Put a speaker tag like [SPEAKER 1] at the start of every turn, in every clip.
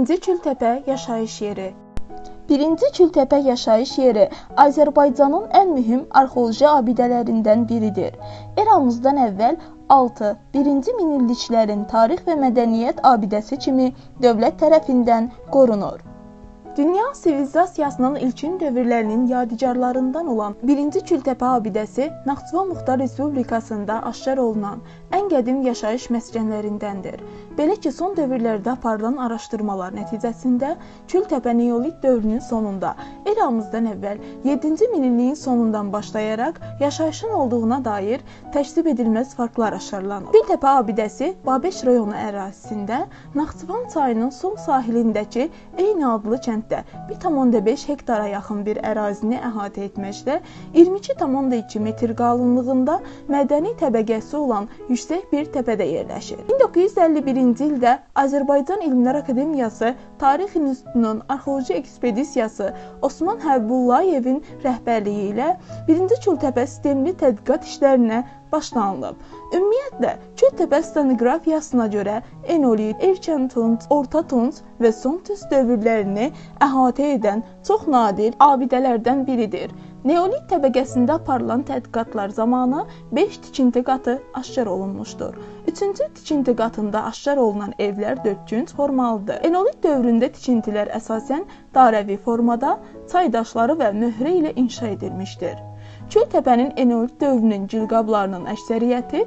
[SPEAKER 1] Birinci Kültəpə yaşayış yeri. Birinci Kültəpə yaşayış yeri Azərbaycanın ən mühüm arxeoloji abidələrindən biridir. Eramızdan əvvəl 6. Birinci minilliklərin tarix və mədəniyyət abidəsi kimi dövlət tərəfindən qorunur. Dünya sivilizasiyasının ilkin dövrlərinin yadigarlarından olan Birinci Kültəpə abidəsi Naxçıvan Muxtar Respublikasında aşkar olunan ən qədim yaşayış məskənlərindəndir. Belə ki, son dövrlərdə aparılan araşdırmalar nəticəsində Kültəpə neolit dövrünün sonunda, eramızdan əvvəl 7-ci minilliyin sonundan başlayaraq yaşayışın olduğuna dair təşkil edilməz faktlar aşkarlanır. Kültəpə abidəsi Babeş rayonu ərazisində Naxçıvan çayının sol sahilindəki eyni adlı kənddə 1,5 hektara yaxın bir ərazini əhatə etməkdə, 22,2 metr qalınlığında mədəni təbəqəsi olan yüksək bir təpədə yerləşir. 1951-ci ildə Azərbaycan Elmlər Akademiyası Tarix İnstitutunun arxeoloji ekspedisiyası Osman Həbibullayevin rəhbərliyi ilə Birinci Kültəpə sistemli tədqiqat işlərinə başlanılıb. Ümumiyyətlə, Kültəpə stenoqrafiyasına görə Enolit, Erkən Tunc, Orta Tunc və Son Tunc dövrlərini əhatə edən çox nadir abidələrdən biridir. Neolit təbəqəsində aparılan tədqiqatlar zamanı 5 tikinti qatı aşkar olunmuşdur. 3-cü tikinti qatında aşkar olunan evlər dördkünc formalıdır. Enolit dövründə tikintilər əsasən dairəvi formada, çay daşları və möhrə ilə inşa edilmişdir. Kültəpənin Enolit dövrünün gilqablarının əksəriyyəti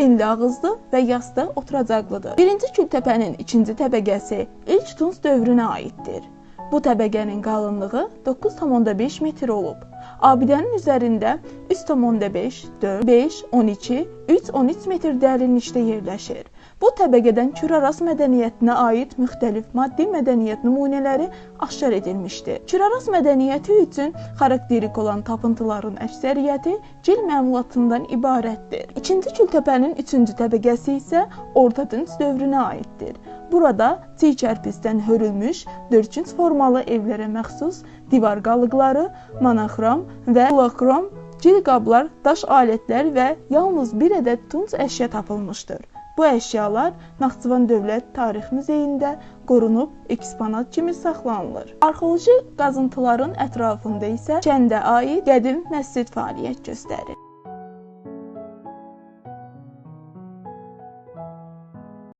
[SPEAKER 1] enli ağızlı və yastı oturacaqlıdır. Birinci Kültəpənin ikinci təbəqəsi ilk Tunc dövrünə aiddir. Bu təbəqənin qalınlığı 9,5 metr olub. Abidənin üzərində 3,5, 4, 5, 12, 3, 13 metr dərinlikdə yerləşir. Bu təbəqədən Küraras mədəniyyətinə aid müxtəlif maddi mədəniyyət nümunələri aşkar edilmişdir. Küraras mədəniyyəti üçün xarakterik olan tapıntıların əksəriyyəti gil məmulatından ibarətdir. İkinci Kültəpənin üçüncü təbəqəsi isə Orta Tunc dövrünə aiddir. Burada çiy kərpicdən hörülmüş, dördkünc formalı evlərə məxsus divar qalıqları, monoxrom və poloxrom gil qablar, daş alətlər və yalnız bir ədəd tunc əşya tapılmışdır. Bu əşyalar Naxçıvan Dövlət Tarix Muzeyində qorunub eksponat kimi saxlanılır. Arxeoloji qazıntıların ətrafında isə kəndə aid qədim məscid fəaliyyət göstərir.